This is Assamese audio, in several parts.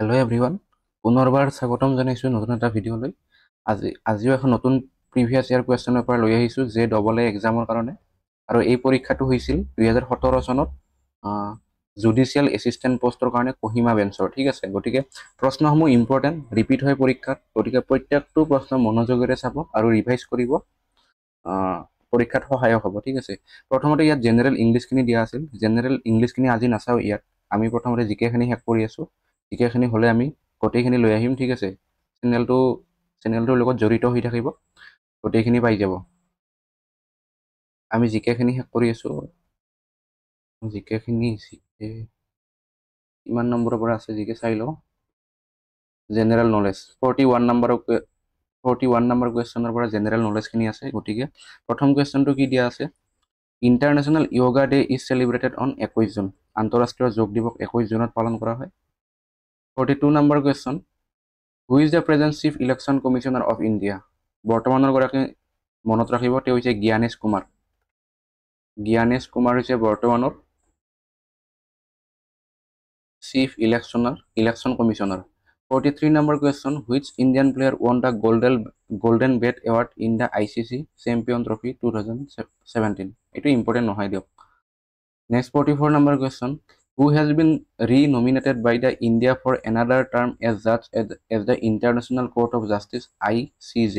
হেল্ল' এভৰিৱান, পুনৰবাৰ স্বাগতম জনাইছোঁ নতুন এটা ভিডিঅ'লৈ। আজিও এখন নতুন প্ৰিভিয়াছ ইয়াৰ কুৱেশ্যন পেপাৰ লৈ আহিছোঁ যে ডবল এক্সামৰ কাৰণে। আৰু এই পৰীক্ষাটো হৈছিল 2017 চনত জুডিচিয়েল এছিষ্টেণ্ট পষ্টৰ কাৰণে কহিমা বেঞ্চৰ। ঠিক আছে, গতিকে প্ৰশ্নসমূহ ইম্পৰ্টেণ্ট, ৰিপিট হয় পৰীক্ষাত। গতিকে প্ৰত্যেকটো প্ৰশ্ন মনোযোগেৰে চাব আৰু ৰিভাইজ কৰিব, পৰীক্ষাত সহায়ক হ'ব। ঠিক আছে, প্ৰথমতে ইয়াত জেনেৰেল ইংলিছখিনি দিয়া আছিল। জেনেৰেল ইংলিছখিনি আজি নাচাওঁ ইয়াত, আমি প্ৰথমতে জিকেখিনি শেষ কৰি আছোঁ। জিকেখিনি হ'লে আমি গোটেইখিনি লৈ আহিম। ঠিক আছে, চেনেলটোৰ লগত জড়িত হৈ থাকিব, গোটেইখিনি পাই যাব। আমি জিকেখিনি শেষ কৰি আছোঁ। জিকেখিনি কিমান নম্বৰৰ পৰা আছে জিকে চাই লওঁ। জেনেৰেল নলেজ 41 নম্বৰ কুৱেশ্যনৰ পৰা জেনেৰেল নলেজখিনি আছে। গতিকে প্ৰথম কুৱেশ্যনটো কি দিয়া আছে? International yoga day is celebrated on 21 June. আন্তঃৰাষ্ট্ৰীয় যোগ দিৱস 21 জুনত পালন কৰা হয়। 42 number question, who is the present chief election commissioner of India? বৰ্তমানৰ গৰাকী মনত ৰাখিব, তেওঁ হৈছে জ্ঞানেশ কুমাৰ। জ্ঞানেশ কুমাৰ হৈছে বৰ্তমানৰ chief election commissioner. 43 number question, which Indian player won the golden bat award in the ICC champion trophy 2017? এইটো ইম্পৰ্টেণ্ট নহয় দিয়ক। Next 44 number question, who has been re-nominated by the India for another term as judge as the International Court of Justice ICJ?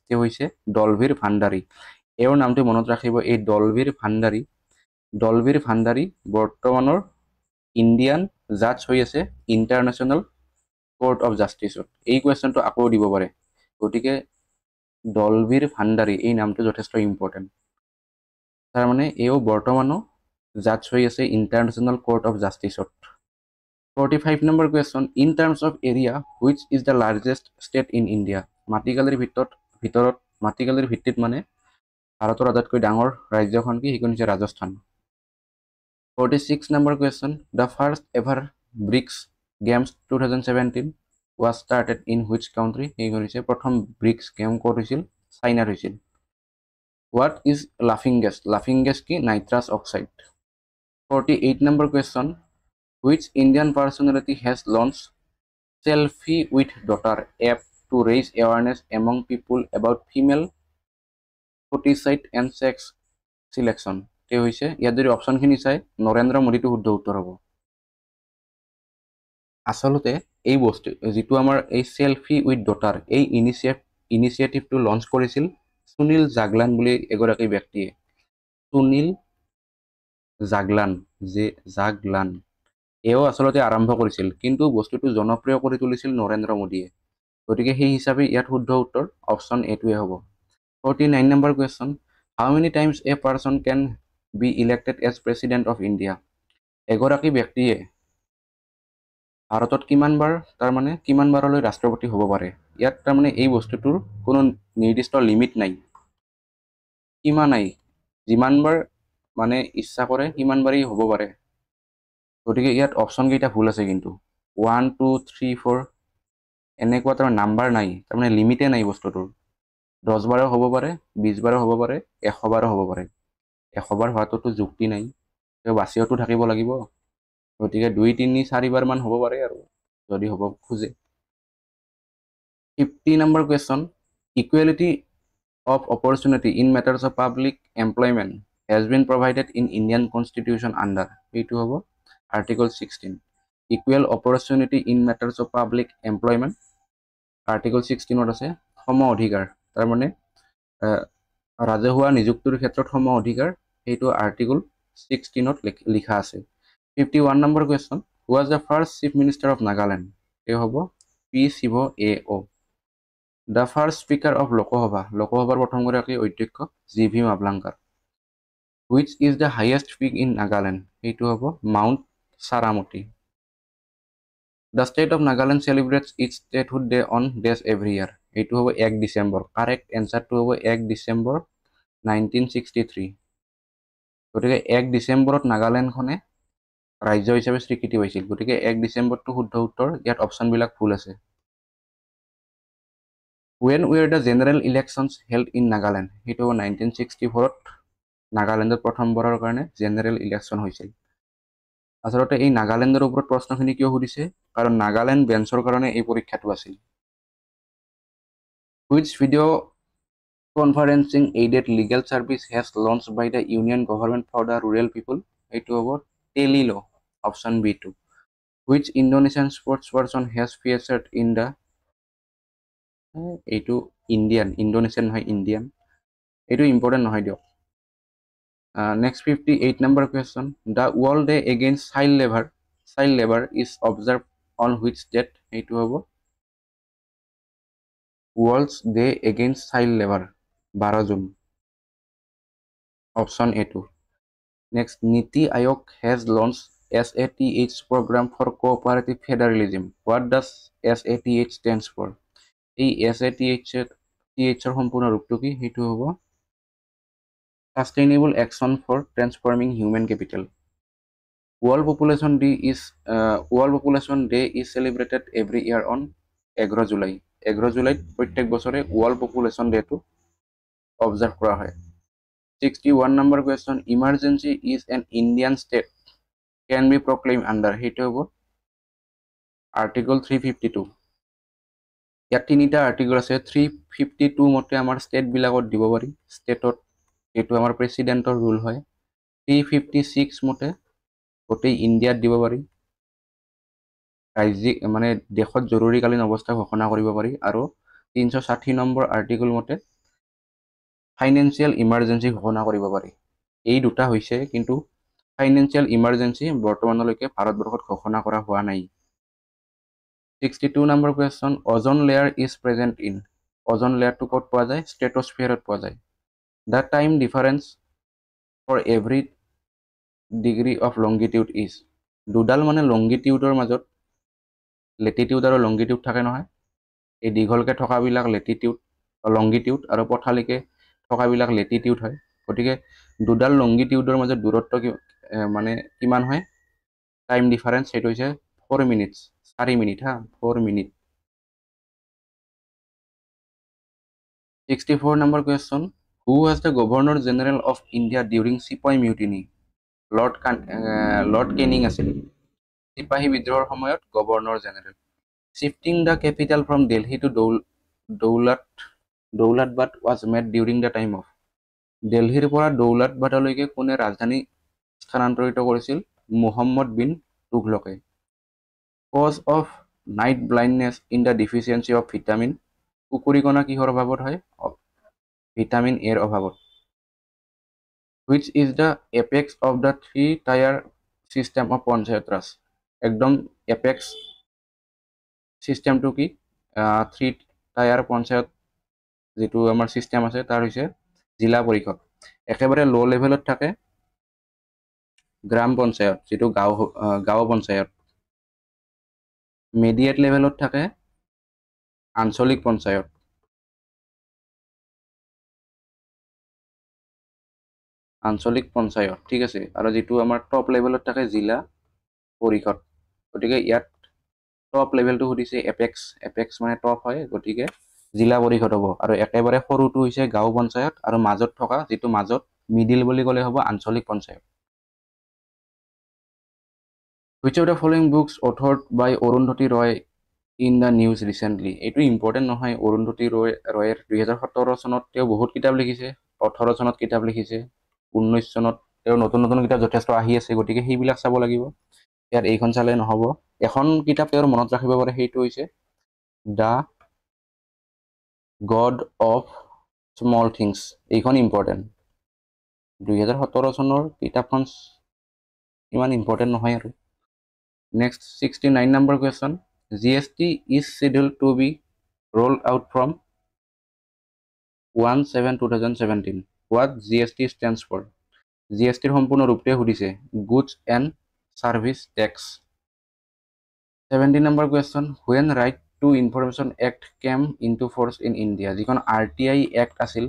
তেওঁ হৈছে দলভীৰ ভাণ্ডাৰী। এওঁৰ নামটো মনত ৰাখিব, এই দলভীৰ ভাণ্ডাৰী বৰ্তমানৰ ইণ্ডিয়ান জাজ হৈ আছে ইণ্টাৰনেশ্যনেল কোৰ্ট অফ জাষ্টিছত। এই কুৱেশ্যনটো আকৌ দিব পাৰে, গতিকে দলভীৰ ভাণ্ডাৰী এই নামটো যথেষ্ট ইম্পৰ্টেণ্ট। তাৰমানে এও বৰ্তমানো জাজ হৈ আছে ইণ্টাৰনেশ্যনেল কোৰ্ট অফ জাষ্টিছত। 45 number question, in terms of area which is the largest state in India? মাটিকালিৰ ভিত্তিত মানে ভাৰতৰ আটাইতকৈ ডাঙৰ ৰাজ্যখন কি? সেইখন হৈছে Rajasthan. 46 number question, the first ever BRICS games 2017 was started in which country? সেইখন হৈছে প্ৰথম ব্ৰিক্স গেম ক'ত হৈছিল? চাইনাত হৈছিল। হোৱাট ইজ লাফিং গেছ? লাফিং গেছ কি? Nitrous oxide. 48 number question, which Indian personality has launch selfie with daughter app to raise awareness among people about female foeticide and sex selection? তেওঁ হৈছে, ইয়াত যদি অপশ্যনখিনি চাই নৰেন্দ্ৰ মোদীটো শুদ্ধ উত্তৰ হ'ব। আচলতে এই বস্তু যিটো আমাৰ এই চেলফি উইথ ডটাৰ এই ইনিচিয়েটিভটো লঞ্চ কৰিছিল সুনীল জাগলান বুলি এগৰাকী ব্যক্তিয়ে। সুনীল জাগলান এও আচলতে আৰম্ভ কৰিছিল, কিন্তু বস্তুটো জনপ্ৰিয় কৰি তুলিছিল নৰেন্দ্ৰ মোদীয়ে। গতিকে সেই হিচাপে ইয়াত শুদ্ধ উত্তৰ অপশ্যন এটোৱে হ'ব। 49 number question, how many times a person can be elected as president of India? এগৰাকী ব্যক্তিয়ে ভাৰতত কিমান বাৰলৈ ৰাষ্ট্ৰপতি হ'ব পাৰে? ইয়াত তাৰমানে এই বস্তুটোৰ কোনো নিৰ্দিষ্ট লিমিট নাই, সীমা নাই, যিমানবাৰ মানে ইচ্ছা কৰে সিমানবাৰেই হ'ব পাৰে। গতিকে ইয়াত অপশ্যন কেইটা ভুল আছে, কিন্তু 1, 2, 3, 4 এনেকুৱা তাৰমানে নাম্বাৰ নাই, তাৰমানে লিমিটে নাই বস্তুটোৰ। 10 বাৰো হ'ব পাৰে, 20 বাৰো হ'ব পাৰে, 100 বাৰো হ'ব পাৰে। 100 বাৰ হোৱাটোতো যুক্তি নাই, তেওঁ বাচিওতো থাকিব লাগিব। গতিকে 2, 3, 4 বাৰ মান হ'ব পাৰে আৰু যদি হ'ব খোজে। 50 number question, equality of opportunity in matters of public employment has been provided in Indian constitution under? এইটো হ'ব article 16। Equal opportunity in matters of public employment article 16ত আছে সম অধিকাৰ, তাৰমানে ৰাজহুৱা নিযুক্তিৰ ক্ষেত্ৰত সম অধিকাৰ, সেইটো আৰ্টিকল 16ত লিখা আছে। 51 number question, who was the first chief minister of Nagaland? তেওঁ হ'ব P Shiv Ao'. The first speaker of লোকসভাৰ প্ৰথমগৰাকী অধ্যক্ষ G V. Mavalankar. Which is the highest peak in Nagaland? সেইটো হ'ব mount Saramati. The state of Nagaland celebrates its statehood day on days every year? এইটো হ'ব 1 ডিচেম্বৰ। কাৰেক্ট এনচাৰটো হ'ব 1 ডিচেম্বৰ 1963। গতিকে 1 ডিচেম্বৰত নাগালেণ্ডখনে ৰাজ্য হিচাপে স্বীকৃতি পাইছিল। গতিকে 1 ডিচেম্বৰটো শুদ্ধ উত্তৰ, ইয়াত অপশ্যনবিলাক ভুল আছে। When were the general elections held in Nagaland? সেইটো হ'ব 1964ত নাগালেণ্ডত প্ৰথমবাৰৰ কাৰণে জেনেৰেল ইলেকশ্যন হৈছিল। আচলতে এই নাগালেণ্ডৰ ওপৰত প্ৰশ্নখিনি কিয় সুধিছে কাৰণ নাগালেণ্ড বেঞ্চৰ কাৰণে এই পৰীক্ষাটো আছিল which video conferencing aided legal service has launched by the union government for the rural people এইটো হ'ব টেলিলো option B2 which Indonesian sports person has featured in the এইটো ইণ্ডোনেছিয়ান নহয় ইণ্ডিয়ান এইটো ইম্পৰ্টেণ্ট নহয় দিয়ক next 58 number question the world day against child labor is observed on which date এইটো হ'ব world's day against child labor 12 June option A2 next Niti Aayog has launched SATH program for cooperative federalism what does SATH stands for এই SATH এর সম্পূর্ণ রূপটো কি সেইটো হ'ব Sustainable Action for Transforming Human Capital. World Population Day is celebrated every year on 11 July. 11 July প্রত্যেক বছরে World Population Day to observe করা হয় 61 number question emergency is an Indian state can be proclaimed under সেইটো হ'ব Article 352 ইয়াত তিনিটা আৰ্টিকল আছে 352 মতে আমাৰ ষ্টেট বিলাকত দিব পাৰি ষ্টেটত এইটো আমাৰ প্ৰেসিডেন্টৰ ৰুল হয় 356 মতে গোটেই ইন্ডিয়াত দিব পাৰি ৰাজ্যিক মানে দেশত জৰুৰীকালীন অৱস্থা ঘোষণা কৰিব পাৰি আৰু 360 নম্বৰ আৰ্টিকল মতে ফাইনেন্সিয়াল ইমাৰ্জেন্সি ঘোষণা কৰিব পাৰি এই দুটা হৈছে কিন্তু ফাইনেন্সিয়াল ইমাৰ্জেন্সি বৰ্তমানলৈকে ভাৰতবৰ্ষত ঘোষণা কৰা হোৱা নাই 62 নম্বৰ কোৱেশ্চন ওজন লেয়াৰ ইজ প্ৰেজেন্ট ইন ওজন লেয়াৰটো ক'ত পোৱা যায় ষ্ট্ৰেটোস্ফিয়াৰত পোৱা যায় the time difference for every degree of longitude is দুডাল মানে লংগিটিউডৰ মাজত লেটিটিউড আৰু লংগিটিউড থাকে নহয় এই দীঘলকে থকাবিলাক লেটিটিউড লংগিটিউড আৰু পথালিকে থকাবিলাক লেটিটিউড হয় গতিকে দুডাল লংগিটিউডৰ মাজত দূৰত্ব মানে কিমান হয় টাইম ডিফাৰেন্স সেইটো হৈছে 4 minutes 4 minute 4 minute 64 number question who was the Governor General of India during Sepoy Mutiny Lord Canning আছিল সিপাহী বিদ্ৰোহৰ সময়ত governor general shifting the capital from Delhi to Daulatbad was made during the time of দিল্লীৰ পৰা দৌলতবাদলৈকে কোনে ৰাজধানী স্থানান্তৰিত কৰিছিল মুহাম্মদ বিন তুগলকে cause of night blindness in the deficiency of vitamin কুকুৰিকণা কিহৰ অভাৱত হয় ভিটামিন এৰ অভাৱত which is the apex of the three tier system of Panchayat Raj একদম এপেক্স সিস্টেমটো কি থ্রি টায়ার পঞ্চায়ত যেটো আমাৰ সিস্টেম আছে তাৰ হৈছে জিলা পৰিষদ একেবাৰে লো লেভেলত থাকে গ্রাম পঞ্চায়ত যেটো গাঁও পঞ্চায়ত মিডিয়েট লেভেলত থাকে আঞ্চলিক পঞ্চায়ত ঠিক আছে আৰু যেটো আমাৰ টপ লেভেলত থাকে জিলা পৰিষদ গতিকে ইয়াত টপ লেভেলটো সুধিছে এপেক্স মানে টপ হয় গতিকে জিলা পৰিষদ হ'ব আৰু একেবাৰে সৰুটো হৈছে গাঁও পঞ্চায়ত আৰু মাজত থকা যেটো মাজত মিডিল বুলি ক'লে হ'ব আঞ্চলিক panchayat Which of the following books authored by Arundhati Roy in the news recently এইটো ইম্পৰ্টেন্ট নহয় অৰুন্ধতী ৰয়ৰ 2017 চনত তেওঁ বহুত কিতাপ লিখিছে 18 চনত কিতাপ লিখিছে 19 চনত তেওঁ নতুন কিতাপ যথেষ্ট আহি আছে গতিকে সেইবিলাক চাব লাগিব ইয়াত এইখন চালে নহব এখন কিতাপ তেওঁৰ মনত ৰাখিব পাৰে সেইটো হৈছে দা গড অফ স্মল থিংস এইখন ইম্পৰ্টেন্ট 2017 চনৰ কিতাপখন ইমান ইম্পৰ্টেন্ট নহয় আৰু Next 69 number question GST is scheduled to be rolled out from 1/7/2017 what GST stands for GST ৰ সম্পূৰ্ণ ৰূপটো সুধিছে Goods and Service Tax 70 number question when Right to Information Act came into force in India যিখন RTI Act আছিল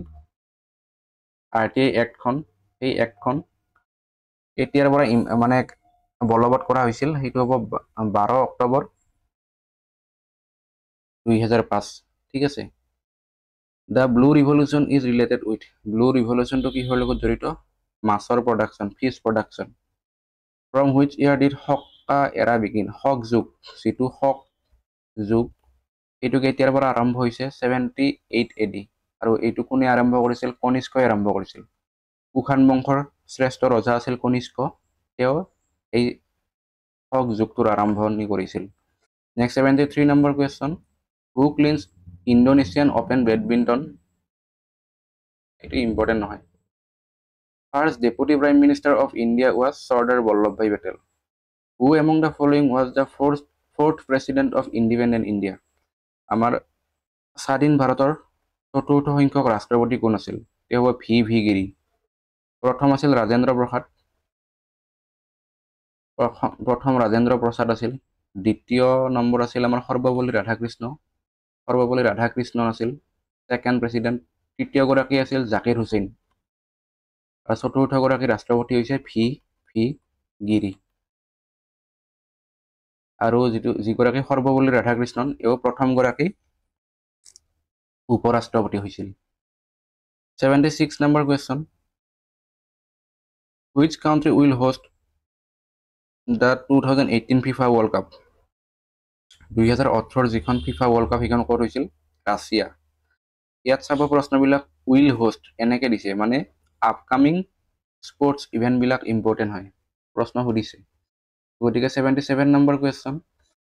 RTI Act খন এই Act খন এতিয়াৰ পৰা মানে বলবৎ কৰা হৈছিল সেইটো হ'ব 12 অক্টোবৰ 2005 ঠিক আছে The Blue Revolution is related with Blue Revolution to কিহৰ লগত জড়িত মাছৰ production fish production From which year did Hakka era begin? Hok যুগ যিটো হক যুগ এইটো কেতিয়াৰ পৰা আৰম্ভ হৈছে 78 AD আৰু এইটো কোনে আৰম্ভ কৰিছিল কনিষ্কই আৰম্ভ কৰিছিল কুখান বংশৰ শ্ৰেষ্ঠ ৰজা আছিল কনিষ্ক তেওঁ এই হক যুগটোৰ আৰম্ভণি কৰিছিল next 73 number question who clinches Indonesian open badminton এটো ইম্পৰ্টেন্ট নহয় First Deputy Prime Minister of India was Sardar Vallabhbhai Patel. Who among the following was the fourth President of Independent India? আমাৰ স্বাধীন ভাৰতৰ চতুৰ্থ সংখ্যক ৰাষ্ট্ৰপতি কোন আছিল তেওঁ ভি গিৰি প্ৰথম আছিল ৰাজেন্দ্ৰ প্ৰসাদ আছিল দ্বিতীয় নম্বৰ আছিল আমাৰ সৰ্বপল্লী ৰাধাকৃষ্ণ আছিল সেকেন্ড প্ৰেসিডেন্ট তৃতীয় গৰাকী আছিল জাকিৰ হুছেইন আৰু চতুৰ্থ গৰাকী ৰাষ্ট্ৰপতি হৈছে ভি গিৰি আৰু যিগৰাকী সৰ্বপল্লী ৰাধাকৃষ্ণন এও প্ৰথম গৰাকী উপৰাষ্ট্ৰপতি হৈছিল 76 number question which country will host the 2018 FIFA World Cup 2018 যিখন FIFA World Cup হিখন ক'ত হৈছিল ৰাছিয়া ইয়াত চাব প্ৰশ্নবিলাক will host এনেকে দিছে মানে আপকামিং স্পোৰ্টস ইভেন্ট বিলাক ইম্পৰ্টেন্ট হয় প্ৰশ্ন সুধিছে গতিকে 77 number question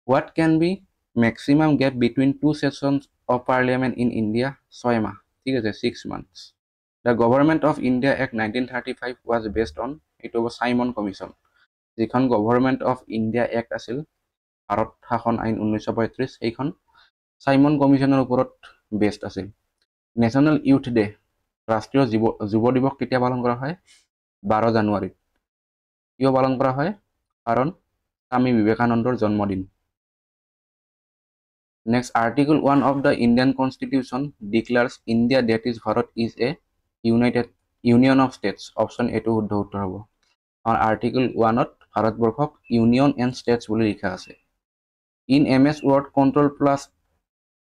what can be maximum gap between two sessions of parliament in India 6 মাহ ঠিক আছে 6 months The Government of India Act 1935 was based on it was Simon Commission. যিখন Government of India Act আছিল ভাৰত শাসন আইন 1935 এইখন সাইমন কমিশনৰ ওপৰত বেস্ড আছিল নেশনাল ইউথ ডে ৰাষ্ট্ৰীয় যুৱ দিৱস কেতিয়া পালন কৰা হয় 12 জানুৱাৰীত কিয় পালন কৰা হয় কাৰণ স্বামী বিবেকানন্দৰ জন্মদিন Next Article 1 of the Indian Constitution declares India that is Bharat is a Union of States option A to শুদ্ধ উত্তৰ হ'ব আৰু আৰ্টিকল 1 ত ভাৰতবৰ্ষক ইউনিয়ন এণ্ড ষ্টেটছ বুলি লিখা আছে in MS Word control plus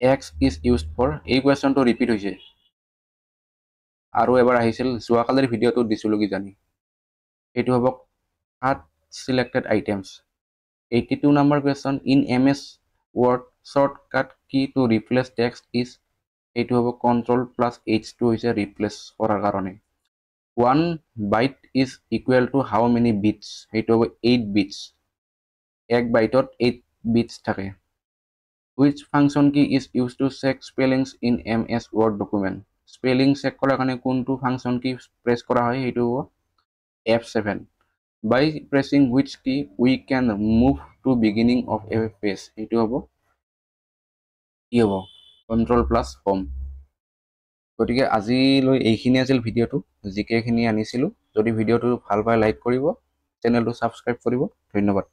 X is used for এই কোৱেশ্চনটো ৰিপিট হৈছে আৰু এবাৰ আহিছিল যোৱাকালিৰ ভিডিঅ'টো দিছিলো কি জানি এইটো হ'ব আট selected items 82 number question in MS Word shortcut key to replace text is এইটো হ'ব control plus H2 হৈছে ৰিপ্লেস কৰাৰ কাৰণে 1 byte is equal to how many bits এইটো হ'ব 8 bits এক বাইটত 8 bits থাকে which function key is used to check spellings in MS Word document spelling check কৰাৰ কাৰণে কোনটো function key press কৰা হয় এইটো হ'ব F7 by pressing which key we can move to beginning of a page এইটো হ'ব কি হ'ব control plus home গতিকে আজিলৈ এইখিনি আছিল ভিডিঅ'টো জিকেখিনি আনিছিলো যদি ভিডিঅ'টো ভাল পায় লাইক কৰিব চেনেলটো সাবস্ক্ৰাইব কৰিব ধন্যবাদ